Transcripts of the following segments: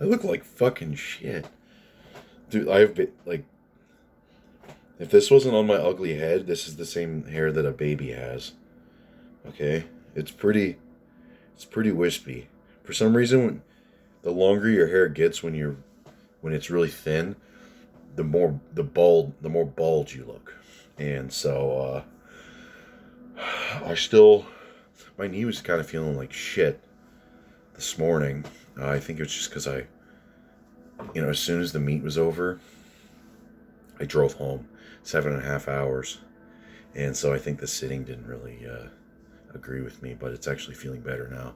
I look like fucking shit. Dude, I've been, like, if this wasn't on my ugly head, this is the same hair that a baby has. Okay? It's pretty, it's pretty wispy. For some reason, the longer your hair gets when it's really thin, the more bald you look. And so, I still, my knee was kind of feeling like shit this morning. I think it was just because as soon as the meet was over, I drove home 7.5 hours. And so I think the sitting didn't really agree with me, but it's actually feeling better now.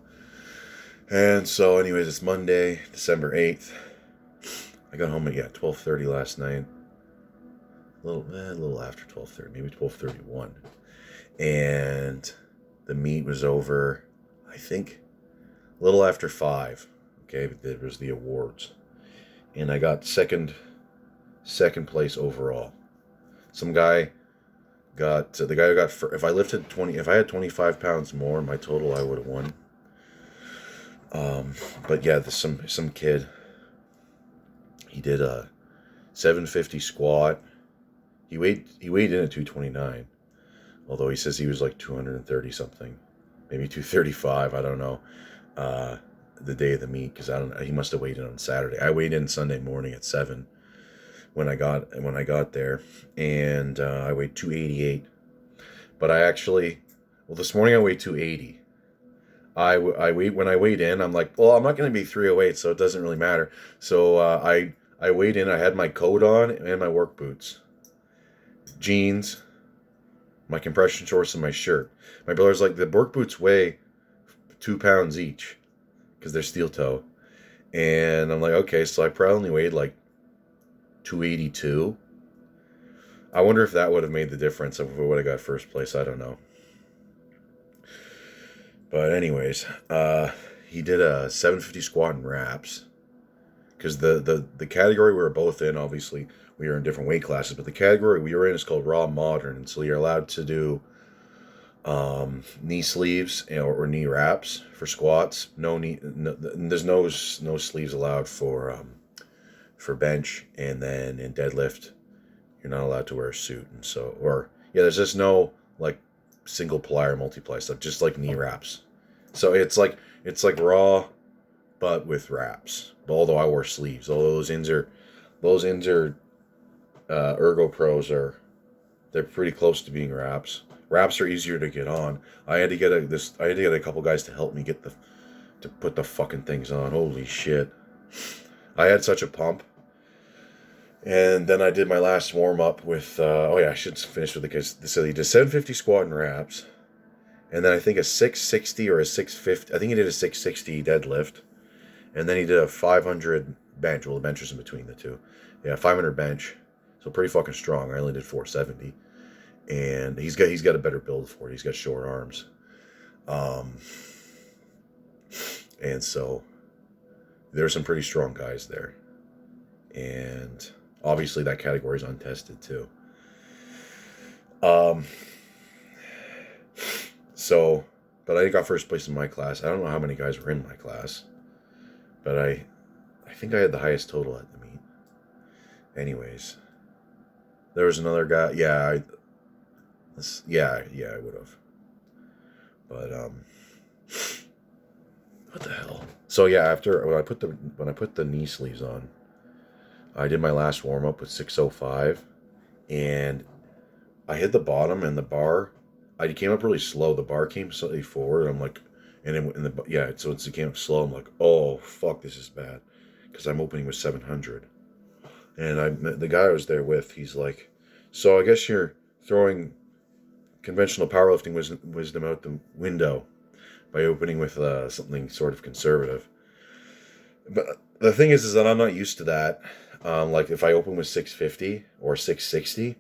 And so, anyways, it's Monday, December 8th. I got home at 12:30 last night. A little after 12:30, maybe 12:31. And the meet was over, I think, a little after 5. Okay, there was the awards. And I got second place overall. Some guy got the guy who got if I had 25 pounds more, my total, I would have won. But yeah, there's some kid. He did a 750 squat. He weighed in at 229, although he says he was like 230 something, maybe 235. I don't know. The day of the meet, because I don't know. He must have weighed in on Saturday. I weighed in Sunday morning at 7 when I got there, and I weighed 288. But this morning I weighed 280. When I weighed in, I'm like, well, I'm not going to be 308, so it doesn't really matter. So I weighed in. I had my coat on and my work boots, jeans, my compression shorts, and my shirt. My brother's like, the work boots weigh 2 pounds each because they're steel toe, and I'm like, okay, so I probably only weighed like 282. I wonder if that would have made the difference if we would have got first place. I don't know. But anyways, he did a 750 squat and wraps. Because the category we were both in, obviously, we were in different weight classes, but the category we were in is called Raw Modern. And so you're allowed to do knee sleeves or knee wraps for squats. There's no sleeves allowed for bench, and then in deadlift, you're not allowed to wear a suit. And so, there's just no like single ply or multiply stuff, just like knee wraps. So it's like raw, but with wraps. Although I wore sleeves, although those ins are Ergo Pros they're pretty close to being wraps. Wraps are easier to get on. I had to get a couple guys to help me to put the fucking things on. Holy shit. I had such a pump. And then I did my last warm up with I should finish with the case. So he did 750 squat and wraps. And then I think a 660 or a 650. I think he did a 660 deadlift. And then he did a 500 bench. Well, the bench was in between the two. Yeah, 500 bench. So pretty fucking strong. I only did 470. And he's got a better build for it. He's got short arms. And so there were some pretty strong guys there. And obviously that category is untested too. But I got first place in my class. I don't know how many guys were in my class, but I think I had the highest total at the meet. Anyways, there was another guy. I would have. But what the hell? So yeah, after when I put the knee sleeves on, I did my last warm up with 605, and I hit the bottom, and the bar, I came up really slow. The bar came slightly forward. I'm like, so it came up slow. I'm like, oh fuck, this is bad, because I'm opening with 700, and the guy I was there with, he's like, so I guess you're throwing conventional powerlifting wisdom out the window by opening with something sort of conservative. But the thing is that I'm not used to that. Like if I open with 650 or 660,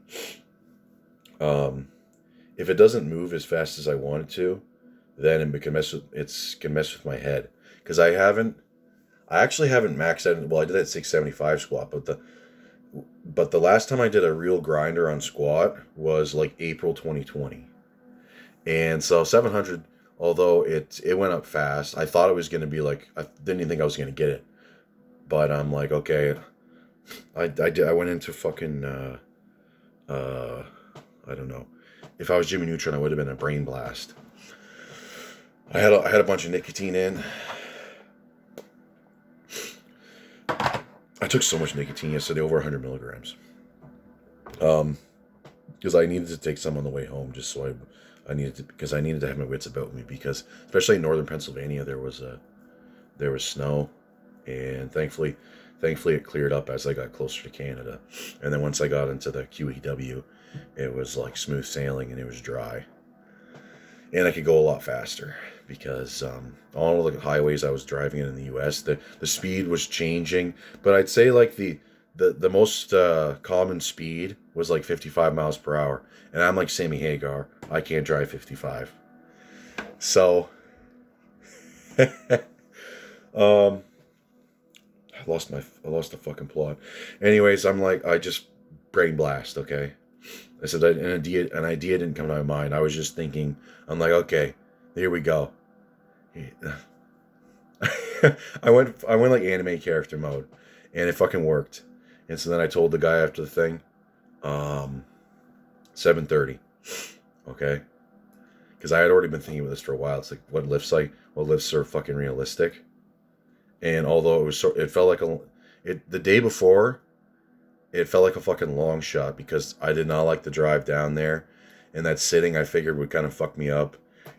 if it doesn't move as fast as I want it to, then it can mess with my head. Because I actually haven't maxed out. Well, I did that 675 squat, but the last time I did a real grinder on squat was like April 2020, and so 700. Although it went up fast, I thought it was going to be like, I didn't even think I was going to get it. But I'm like, okay, I went into fucking, I don't know. If I was Jimmy Neutron, I would have been a brain blast. I had a bunch of nicotine in. I took so much nicotine yesterday, over 100 milligrams. Because I needed to take some on the way home, just so I needed to, because I needed to have my wits about me, because especially in northern Pennsylvania there was snow, and thankfully it cleared up as I got closer to Canada, and then once I got into the QEW, it was like smooth sailing and it was dry, and I could go a lot faster because all of the highways I was driving in the U.S. the speed was changing, but I'd say like the most common speed was like 55 miles per hour, and I'm like Sammy Hagar. I can't drive 55. So, I lost the fucking plot. Anyways, I'm like, I just brain blast. Okay, I said an idea didn't come to my mind. I was just thinking. I'm like, okay, here we go. I went like anime character mode, and it fucking worked. And so then I told the guy after the thing, 7:30, okay, because I had already been thinking about this for a while. It's like what lifts are fucking realistic, and although it felt like the day before, it felt like a fucking long shot because I did not like the drive down there, and that sitting I figured would kind of fuck me up,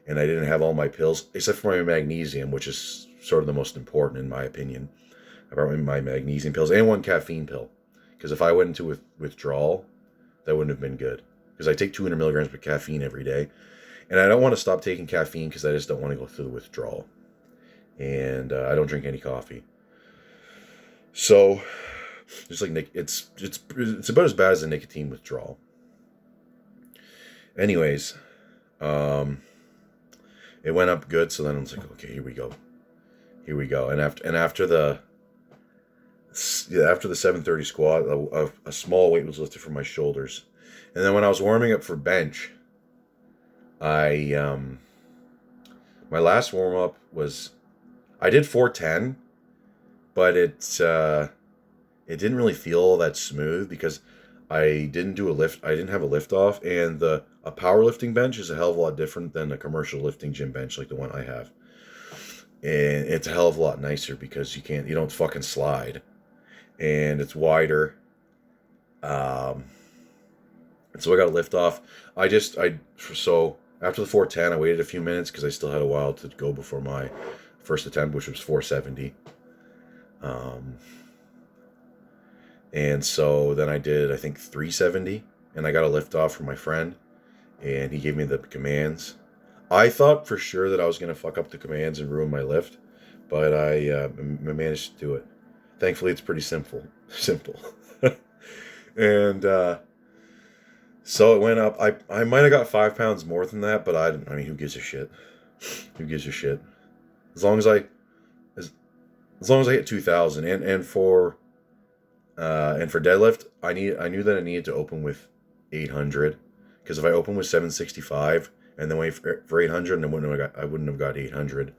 and I didn't have all my pills except for my magnesium, which is sort of the most important in my opinion. I brought my magnesium pills and one caffeine pill. Because if I went into withdrawal, that wouldn't have been good. Because I take 200 milligrams of caffeine every day. And I don't want to stop taking caffeine because I just don't want to go through the withdrawal. And I don't drink any coffee. So, just like it's about as bad as a nicotine withdrawal. Anyways, it went up good. So then I was like, okay, here we go. And after the 7:30 squat, a small weight was lifted from my shoulders, and then when I was warming up for bench, my last warm up was, I did 410, but it didn't really feel all that smooth because I didn't do a lift. I didn't have a lift off, and a powerlifting bench is a hell of a lot different than a commercial lifting gym bench like the one I have, and it's a hell of a lot nicer because you don't fucking slide. And it's wider. And so I got a lift off. So after the 410, I waited a few minutes because I still had a while to go before my first attempt, which was 470. And so then I did, I think, 370, and I got a lift off from my friend, and he gave me the commands. I thought for sure that I was going to fuck up the commands and ruin my lift, but I managed to do it. Thankfully, it's pretty simple. And so it went up. I might have got 5 pounds more than that, but I mean, who gives a shit? As long as I hit 2,000, and for deadlift, I knew that I needed to open with 800, because if I open with 765 and then wait for 800, I wouldn't have got 800.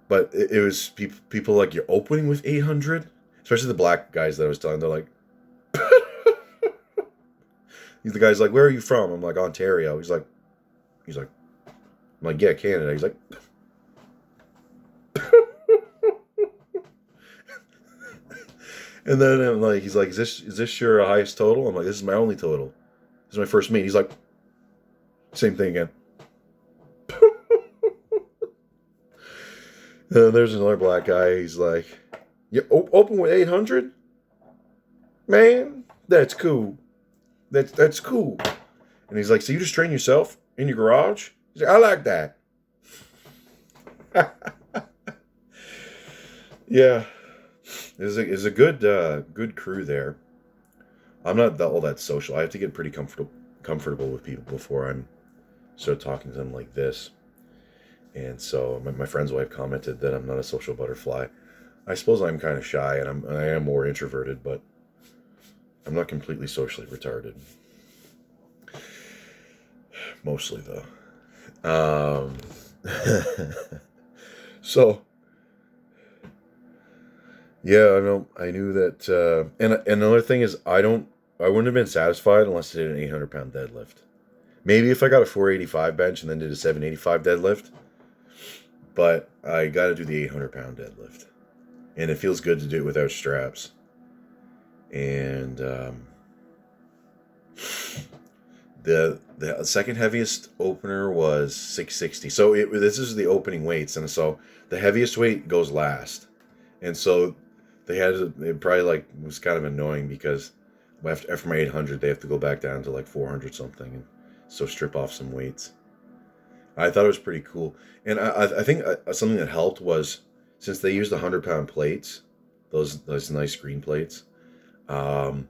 But it was people like, you're opening with 800? Especially the black guys that I was telling. They're like, the guy's like, where are you from? I'm like, Ontario. He's like, I'm like, yeah, Canada. He's like, and then I'm like, he's like, is this your highest total? I'm like, this is my only total. This is my first meet. He's like, same thing again. There's another black guy. He's like, "You open with 800, man? That's cool. That's cool." And he's like, "So you just train yourself in your garage?" He's like, "I like that." Yeah, it's a good crew there. I'm not all that social. I have to get pretty comfortable with people before I'm start talking to them like this. And so my friend's wife commented that I'm not a social butterfly. I suppose I'm kind of shy, and I am more introverted, but I'm not completely socially retarded. Mostly, though. So yeah, I know. I knew that. And another thing is, I wouldn't have been satisfied unless I did an 800-pound deadlift. Maybe if I got a 485 bench and then did a 785 deadlift, but I got to do the 800-pound deadlift, and it feels good to do it without straps. And the second heaviest opener was 660. So this is the opening weights, and so the heaviest weight goes last, and so it probably like was kind of annoying because after my 800 they have to go back down to like 400 something, and so strip off some weights. I thought it was pretty cool, and I think something that helped was since they used the 100-pound plates, those nice green plates. Um,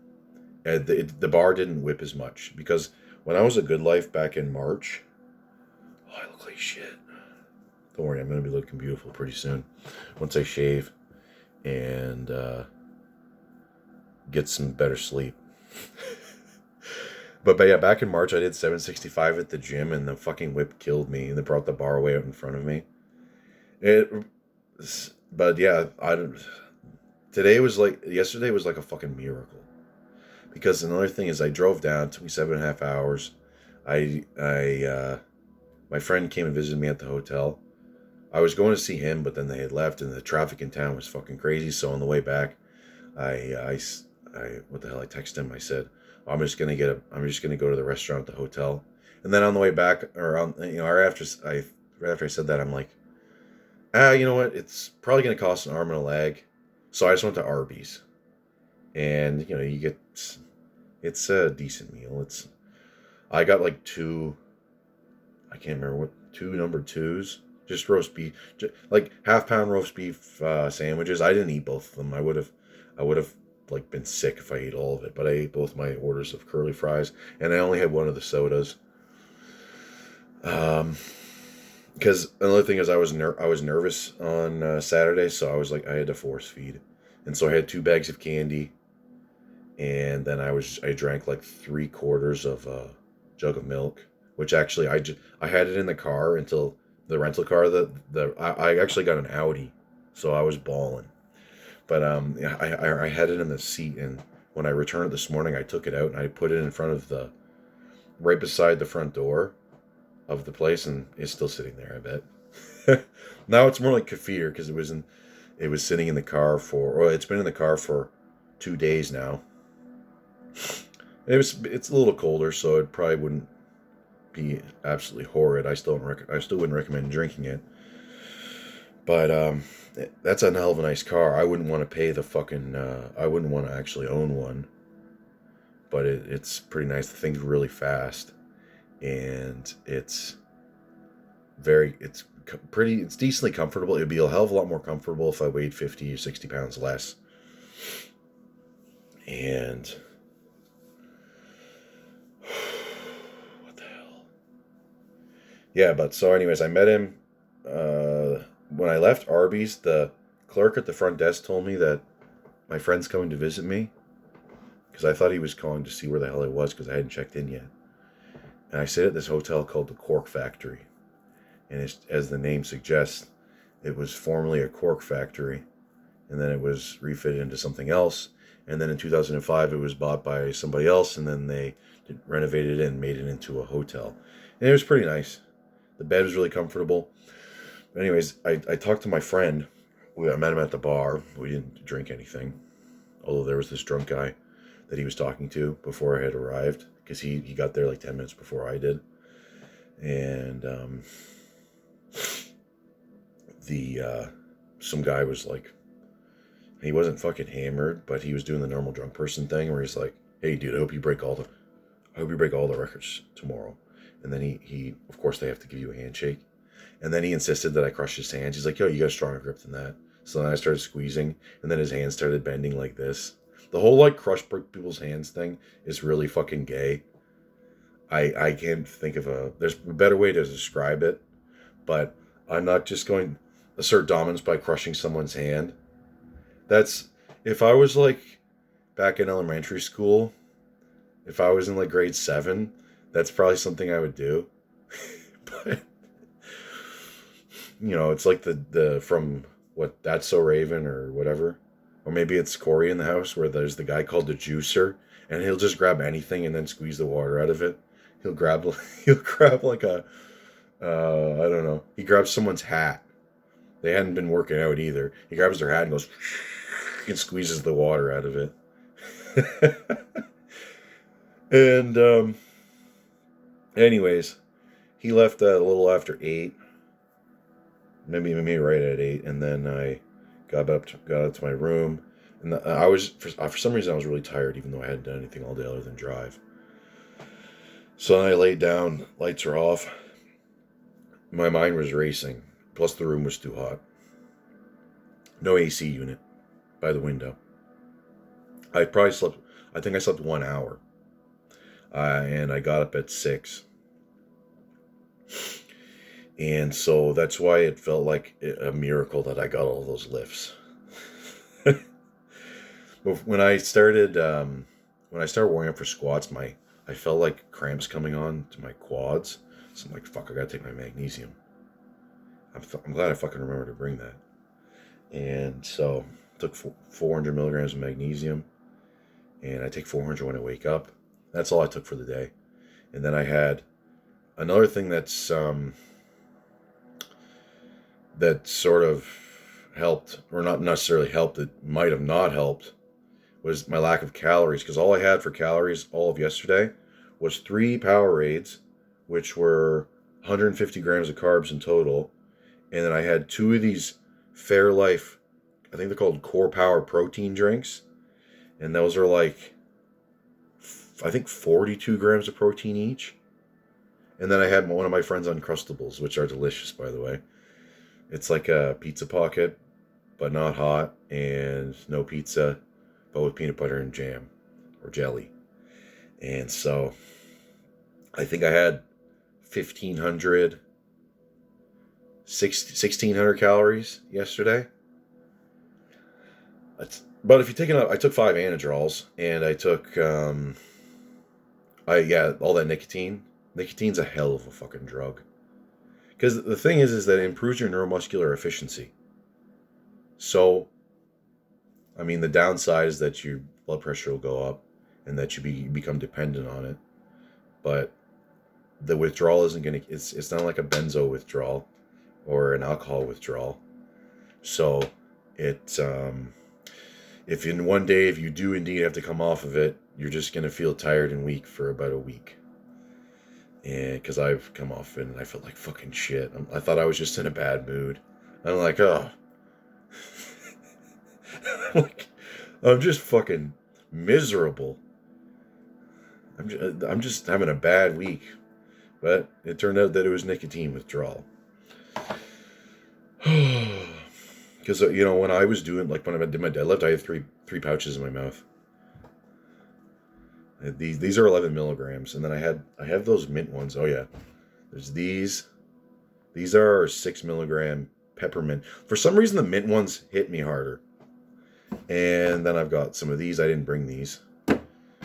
and the bar didn't whip as much because when I was at Good Life back in March, oh, I look like shit. Don't worry, I'm gonna be looking beautiful pretty soon once I shave and get some better sleep. But yeah, back in March I did 765 at the gym, and the fucking whip killed me, and they brought the bar way out in front of me. It, but yeah, yesterday was like a fucking miracle. Because another thing is, I drove down. It took me 7.5 hours. My friend came and visited me at the hotel. I was going to see him, but then they had left, and the traffic in town was fucking crazy. So on the way back, what the hell? I texted him. I said, I'm just gonna go to the restaurant at the hotel. And then on the way back, right after I said that, I'm like, you know what? It's probably gonna cost an arm and a leg. So I just went to Arby's, and it's a decent meal. I got like I can't remember two number twos, just roast beef, like half-pound roast beef sandwiches. I didn't eat both of them. I would have like been sick if I ate all of it, but I ate both my orders of curly fries, and I only had one of the sodas. Because another thing is I was nervous on Saturday, so I was like I had to force feed, and so I had 2 bags of candy, and then I drank like 3/4 of a jug of milk, which actually I had it in the car until the rental car. I actually got an Audi, so I was balling. But yeah, I had it in the seat, and when I returned it this morning, I took it out and I put it in front of right beside the front door of the place, and it's still sitting there. I bet. Now it's more like kefir because it was sitting in the car it's been in the car for 2 days now. It's a little colder, so it probably wouldn't be absolutely horrid. I still wouldn't recommend drinking it. But that's a hell of a nice car. I wouldn't want to pay the fucking. I wouldn't want to actually own one. But it's pretty nice. The thing's really fast, and it's pretty. It's decently comfortable. It'd be a hell of a lot more comfortable if I weighed 50 or 60 pounds less. And what the hell? Yeah, but so anyways, I met him. When I left Arby's, the clerk at the front desk told me that my friend's coming to visit me because I thought he was calling to see where the hell I was because I hadn't checked in yet. And I stayed at this hotel called the Cork Factory. And as the name suggests, it was formerly a cork factory, and then it was refitted into something else. And then in 2005, it was bought by somebody else, and then they renovated it and made it into a hotel. And it was pretty nice. The bed was really comfortable. But anyways, I talked to my friend. I met him at the bar. We didn't drink anything. Although there was this drunk guy that he was talking to before I had arrived. Because he got there like 10 minutes before I did. And some guy was like, he wasn't fucking hammered, but he was doing the normal drunk person thing where he's like, hey dude, I hope you break all the records tomorrow. And then he of course they have to give you a handshake. And then he insisted that I crush his hands. He's like, yo, you got a stronger grip than that. So then I started squeezing, and then his hands started bending like this. The whole like crush people's hands thing is really fucking gay. I can't think of there's a better way to describe it, but I'm not just going to assert dominance by crushing someone's hand. That's, if I was like back in elementary school, if I was in like grade 7, that's probably something I would do. But it's like the from what That's So Raven or whatever, or maybe it's Corey in the House where there's the guy called the juicer, and he'll just grab anything and then squeeze the water out of it. He'll grab he'll grab like a I don't know. He grabs someone's hat. They hadn't been working out either. He grabs their hat and goes and squeezes the water out of it. And anyways, he left a little after 8. Maybe right at 8, and then I got up to my room, and I was for some reason I was really tired, even though I hadn't done anything all day other than drive. So I laid down, lights were off. My mind was racing, plus the room was too hot. No AC unit by the window. I think I slept 1 hour, and I got up at 6. And so that's why it felt like a miracle that I got all those lifts. But when I started warming up for squats, I felt like cramps coming on to my quads. So I'm like, fuck, I gotta take my magnesium. I'm glad I fucking remembered to bring that. And so I took 400 milligrams of magnesium, and I take 400 when I wake up. That's all I took for the day. And then I had another thing that sort of helped, or not necessarily helped, it might have not helped, was my lack of calories. Because all I had for calories all of yesterday was 3 Powerades, which were 150 grams of carbs in total. And then I had 2 of these Fairlife, I think they're called Core Power protein drinks. And those are like, I think 42 grams of protein each. And then I had one of my friend's Uncrustables, which are delicious, by the way. It's like a pizza pocket, but not hot, and no pizza, but with peanut butter and jam or jelly. And so I think I had 1,500, 1,600 calories yesterday. But if you take I took 5 Anadrols, and I took all that nicotine. Nicotine's a hell of a fucking drug. Because the thing is that it improves your neuromuscular efficiency. So, I mean, the downside is that your blood pressure will go up and that you become dependent on it. But the withdrawal isn't going to, it's not like a benzo withdrawal or an alcohol withdrawal. So, if in one day, if you do indeed have to come off of it, you're just going to feel tired and weak for about a week. And because I've come off it and I felt like fucking shit. I thought I was just in a bad mood. I'm like, oh. I'm just fucking miserable. I'm just having a bad week. But it turned out that it was nicotine withdrawal. Because, when I was doing, like when I did my deadlift, I had three pouches in my mouth. These are 11 milligrams, and then I have those mint ones. Oh yeah, there's these. These are 6 milligram peppermint. For some reason, the mint ones hit me harder. And then I've got some of these. I didn't bring these.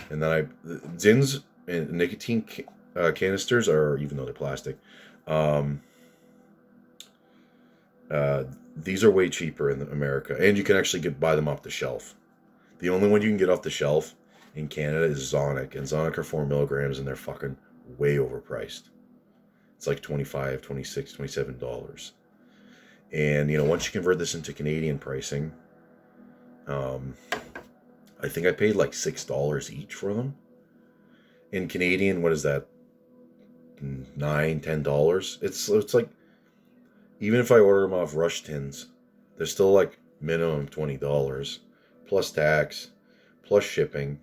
And then Zins and nicotine canisters are, even though they're plastic, these are way cheaper in America, and you can actually buy them off the shelf. The only one you can get off the shelf in Canada is Zonic, and Zonic are 4 milligrams, and they're fucking way overpriced. It's like $25, $26, $27. And, once you convert this into Canadian pricing, I think I paid like $6 each for them. In Canadian, what is that? $9, $10? It's like, even if I order them off Rush Tins, they're still like minimum $20, plus tax, plus shipping.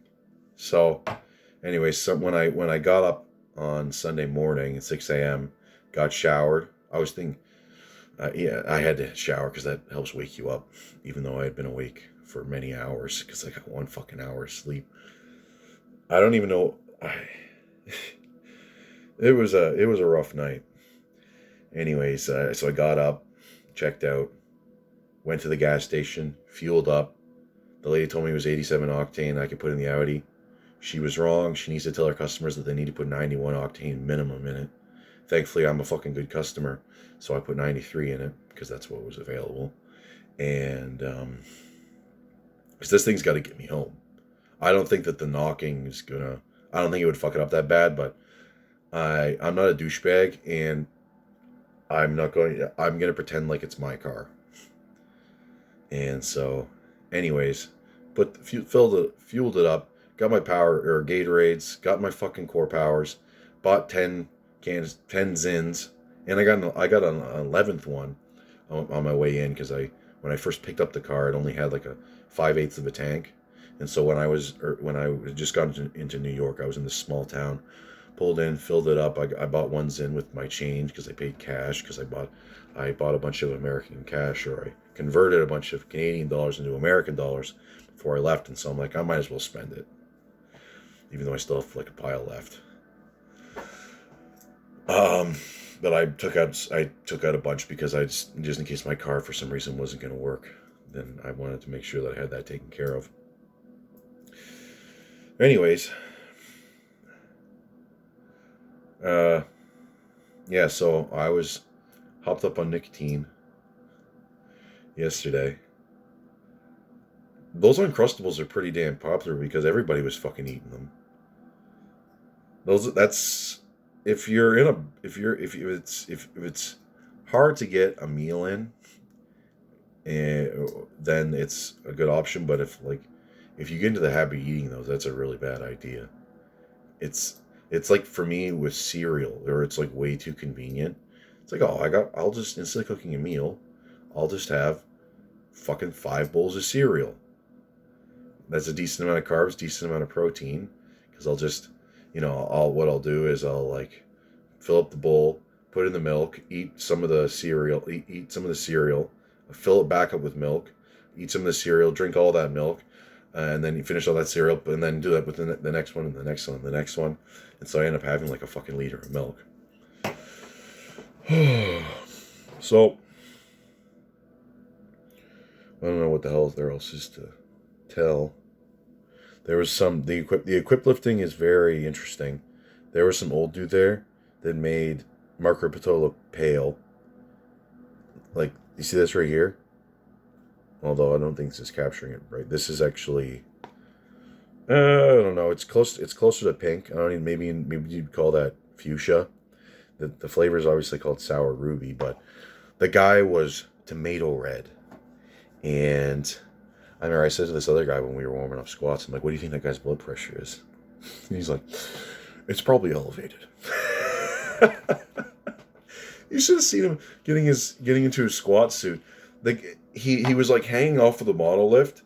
So, anyway, when I got up on Sunday morning at 6 a.m., got showered, I was thinking, I had to shower because that helps wake you up, even though I had been awake for many hours because I got 1 fucking hour of sleep. I don't even know. It was a rough night. Anyways, so I got up, checked out, went to the gas station, fueled up. The lady told me it was 87 octane I could put in the Audi. She was wrong. She needs to tell her customers that they need to put 91 octane minimum in it. thankfully I'm a fucking good customer, so I put 93 in it because that's what was available. And because this thing's got to get me home. I don't think that the knocking is gonna. I don't think it would fuck it up that bad, but I'm not a douchebag, and I'm not going. I'm gonna pretend like it's my car. And so, anyways, fueled it up, got my power or Gatorades, got my fucking core powers, bought 10 Zins, and I got an 11th one on my way in because when I first picked up the car, it only had like a 5/8 of a tank. And so when I just got into New York, I was in this small town, pulled in, filled it up. I bought one Zin with my change because I paid cash because I bought a bunch of American cash, or I converted a bunch of Canadian dollars into American dollars before I left. And so I'm like, I might as well spend it, even though I still have like a pile left. But I took out a bunch because just in case my car for some reason wasn't going to work, then I wanted to make sure that I had that taken care of. Anyways, yeah, so I was hopped up on nicotine yesterday. Those Uncrustables are pretty damn popular because everybody was fucking eating them. That's if it's hard to get a meal in, then it's a good option. But if you get into the habit of eating those, that's a really bad idea. It's like for me with cereal, or it's like way too convenient. It's like, I'll just, instead of cooking a meal, I'll just have fucking 5 bowls of cereal. That's a decent amount of carbs, decent amount of protein, because I'll just, what I'll do is I'll like fill up the bowl, put in the milk, eat some of the cereal, fill it back up with milk, eat some of the cereal, drink all that milk, and then you finish all that cereal, and then do that with the next one, and the next one, and the next one. And so I end up having like a fucking liter of milk. So, I don't know what the hell there else is to tell. There was the equip lifting is very interesting. There was some old dude there that made Marco Patola pale. Like, you see this right here? Although I don't think this is capturing it right. This is actually, I don't know. It's closer to pink. I don't even, maybe you'd call that fuchsia. The flavor is obviously called sour ruby, but the guy was tomato red. And I remember I said to this other guy when we were warming up squats, I'm like, what do you think that guy's blood pressure is? And he's like, it's probably elevated. You should have seen him getting into his squat suit. Like he was like hanging off of the model lift,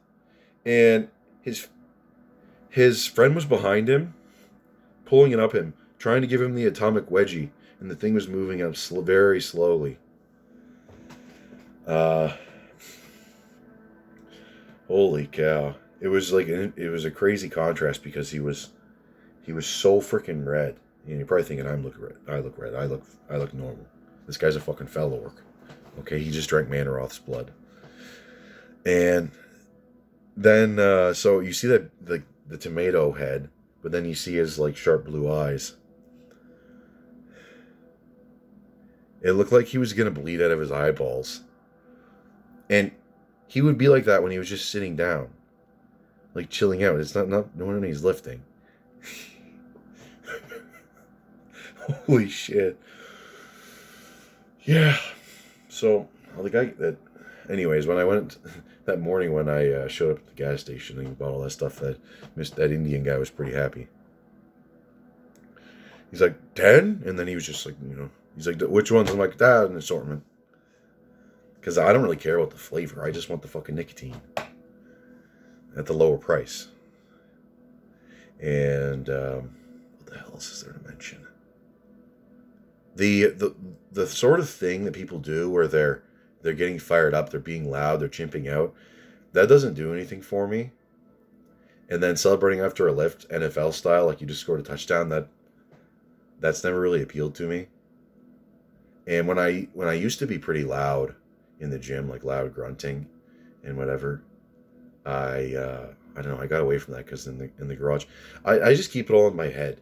and his friend was behind him, pulling it up him, trying to give him the atomic wedgie, and the thing was moving up very slowly. Holy cow! It was a crazy contrast because he was so freaking red. And you're probably thinking I look red. I look normal. This guy's a fucking fellow work. Okay, he just drank Manaroth's blood. And then so you see that the tomato head, but then you see his like sharp blue eyes. It looked like he was gonna bleed out of his eyeballs. And he would be like that when he was just sitting down, like chilling out. It's not when he's lifting. Holy shit. Yeah. So the guy that, anyways, when I went that morning when I showed up at the gas station and bought all that stuff, that Indian guy was pretty happy. He's like, 10? And then he was just like, he's like, which ones? I'm like, that an assortment. Because I don't really care about the flavor. I just want the fucking nicotine at the lower price. And what the hell else is there to mention? The sort of thing that people do where they're getting fired up, they're being loud, they're chimping out, that doesn't do anything for me. And then celebrating after a lift, NFL style, like you just scored a touchdown, that's never really appealed to me. And when I used to be pretty loud in the gym, like loud grunting and whatever, I don't know, I got away from that because in the garage, I just keep it all in my head,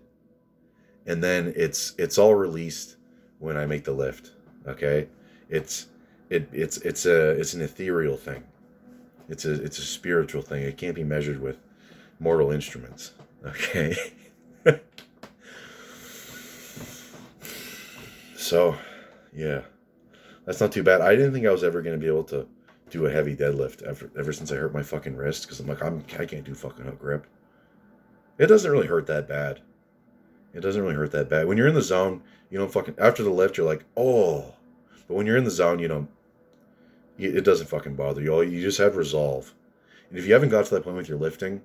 and then it's all released when I make the lift. Okay, it's an ethereal thing. It's a spiritual thing. It can't be measured with mortal instruments. Okay. So, yeah, that's not too bad. I didn't think I was ever going to be able to do a heavy deadlift ever since I hurt my fucking wrist, because I'm like, I can't do fucking hook grip. It doesn't really hurt that bad. It doesn't really hurt that bad. When you're in the zone, you don't fucking, after the lift, you're like, oh. But when you're in the zone, you don't, it doesn't fucking bother you. You just have resolve. And if you haven't got to that point with your lifting,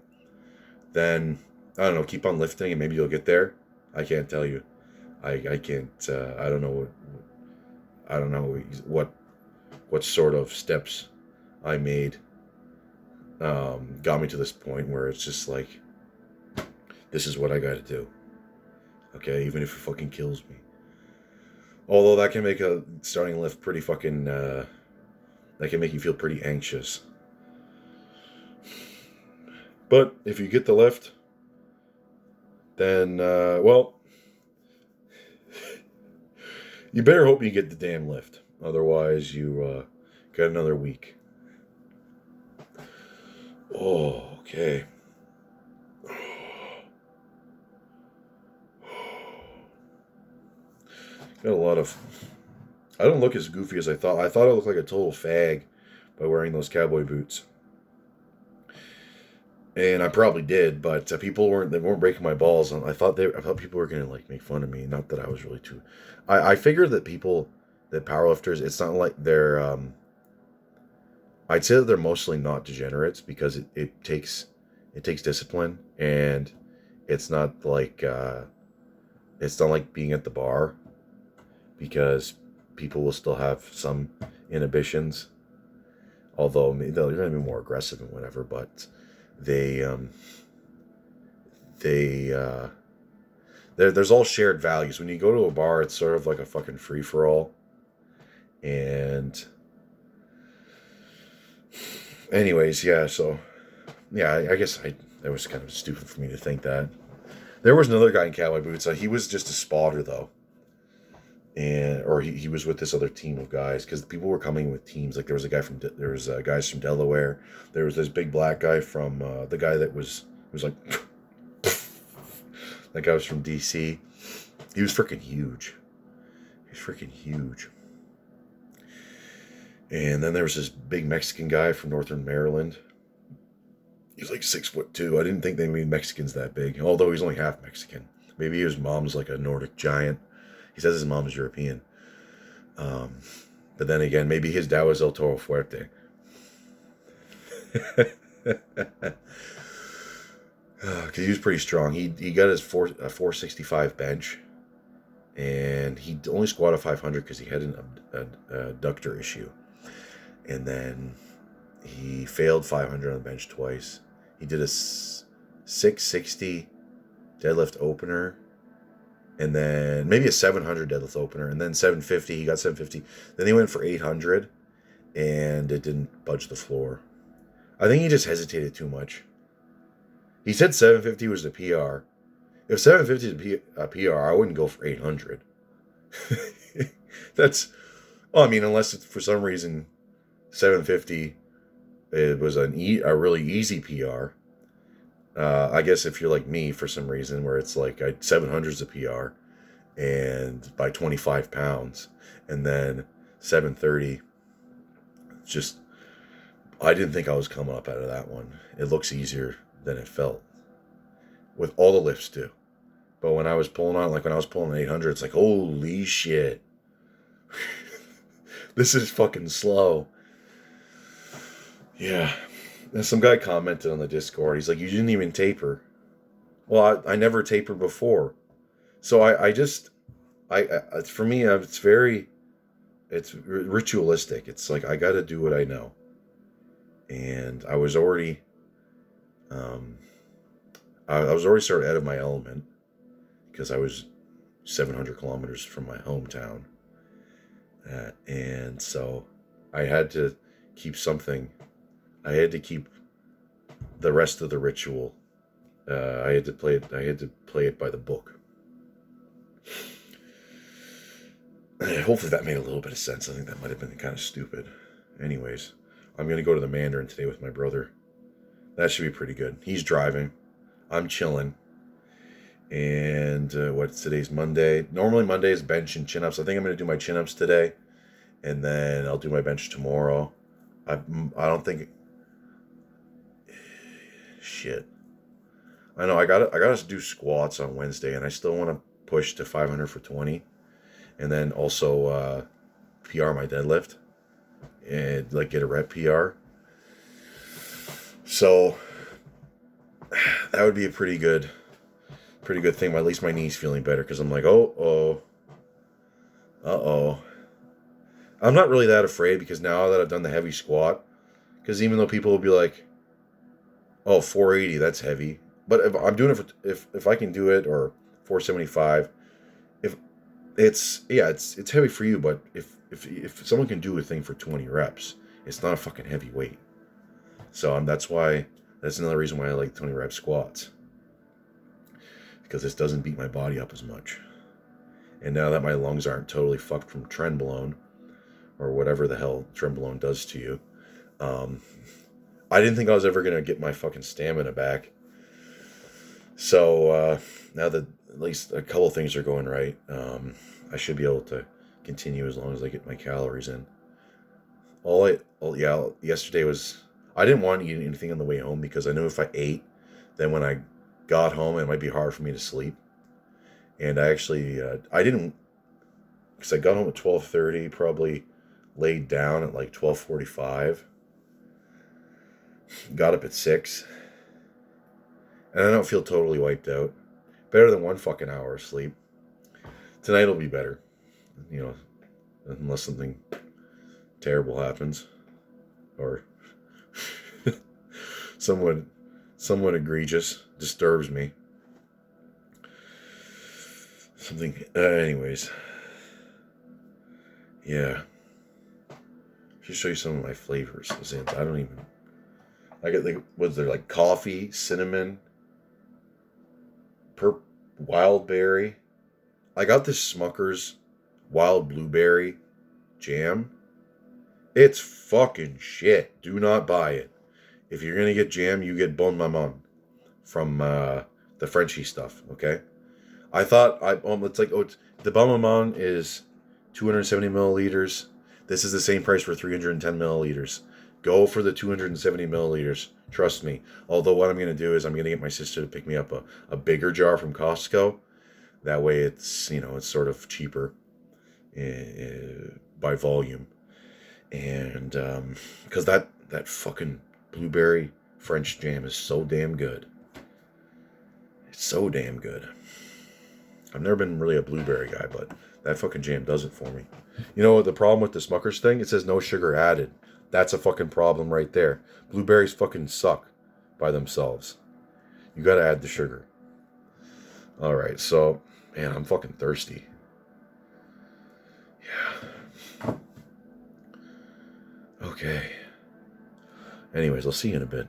then, I don't know, keep on lifting and maybe you'll get there. I can't tell you. I can't, I don't know what sort of steps I made got me to this point where it's just like, this is what I gotta do. Okay, even if it fucking kills me. Although that can make a starting lift pretty fucking, that can make you feel pretty anxious. But if you get the lift, then, well, you better hope you get the damn lift. Otherwise, you got another week. Oh, okay. Got a lot of... I don't look as goofy as I thought. I thought I looked like a total fag by wearing those cowboy boots. And I probably did, but people weren't breaking my balls. I thought people were gonna like make fun of me. Not that I was really too... I figured that powerlifters, it's not like they're... I'd say that they're mostly not degenerates, because it takes discipline, and it's not like being at the bar, because people will still have some inhibitions, although they're going to be more aggressive and whatever. But there's all shared values. When you go to a bar, it's sort of like a fucking free for all, and anyways, yeah, so, yeah, I guess that was kind of stupid for me to think that. There was another guy in cowboy boots. He was just a spotter, though. Or he was with this other team of guys, because people were coming with teams. Like, there was guys from Delaware. There was this big black guy from, the guy that was like, that guy was from DC. He was freaking huge. And then there was this big Mexican guy from Northern Maryland. He was like 6'2". I didn't think they made Mexicans that big, although he's only half Mexican. Maybe his mom's like a Nordic giant. He says his mom is European. But then again, maybe his dad was El Toro Fuerte. Because he was pretty strong. He got his 465 bench, and he only squatted 500 because he had an adductor issue. And then he failed 500 on the bench twice. He did a 660 deadlift opener, and then maybe a 700 deadlift opener, and then 750. He got 750. Then he went for 800, and it didn't budge the floor. I think he just hesitated too much. He said 750 was the PR. If 750 is a PR, I wouldn't go for 800. Unless it's for some reason 750 it was a really easy PR. I guess if you're like me, for some reason, where it's like 700 is a PR, and by 25 pounds, and then 730, just, I didn't think I was coming up out of that one. It looks easier than it felt, with all the lifts too. But when I was pulling on, like when I was pulling an 800, it's like, holy shit. This is fucking slow. Yeah. And some guy commented on the Discord. He's like, you didn't even taper. Well, I never tapered before. So for me, it's ritualistic. It's like, I got to do what I know. And I was already sort of out of my element, because I was 700 kilometers from my hometown. And so I had to keep something. I had to keep the rest of the ritual. I had to play it by the book. Hopefully that made a little bit of sense. I think that might have been kind of stupid. Anyways, I'm going to go to the Mandarin today with my brother. That should be pretty good. He's driving. I'm chilling. And what's today's Monday? Normally Monday is bench and chin-ups. I think I'm going to do my chin-ups today. And then I'll do my bench tomorrow. I don't think... Shit. I know I gotta do squats on Wednesday. And I still want to push to 500 for 20. And then also PR my deadlift. And like get a rep PR. So that would be a pretty good thing. At least my knee's feeling better because I'm like, uh-oh. I'm not really that afraid because now that I've done the heavy squat, because even though people will be like, oh, 480, that's heavy. But if I'm doing it for, if I can do it, or 475, if it's heavy for you, but if someone can do a thing for 20 reps, it's not a fucking heavy weight. So that's another reason why I like 20 rep squats. Because this doesn't beat my body up as much. And now that my lungs aren't totally fucked from trenbolone, or whatever the hell trenbolone does to you, I didn't think I was ever going to get my fucking stamina back. So now that at least a couple things are going right, I should be able to continue as long as I get my calories in. Yesterday was... I didn't want to eat anything on the way home because I knew if I ate, then when I got home, it might be hard for me to sleep. And I actually, I didn't, because I got home at 12:30, probably laid down at like 12:45, got up at 6, and I don't feel totally wiped out. Better than 1 fucking hour of sleep. Tonight will be better, unless something terrible happens, or someone egregious disturbs me. Something, anyways. Yeah. Should show you some of my flavors. I don't even... I get, like, what's there, like coffee, cinnamon, wild berry. I got this Smucker's wild blueberry jam. It's fucking shit. Do not buy it. If you're gonna get jam, you get Bon Maman from the Frenchie stuff, okay? I thought, the Bon Maman is 270 milliliters. This is the same price for 310 milliliters. Go for the 270 milliliters. Trust me. Although what I'm going to do is I'm going to get my sister to pick me up a bigger jar from Costco. That way it's, it's sort of cheaper by volume. And because that fucking blueberry French jam is so damn good. It's so damn good. I've never been really a blueberry guy, but that fucking jam does it for me. You know what the problem with the Smucker's thing? It says no sugar added. That's a fucking problem right there. Blueberries fucking suck by themselves. You gotta add the sugar. Alright, so, man, I'm fucking thirsty. Yeah. Okay. Anyways, I'll see you in a bit.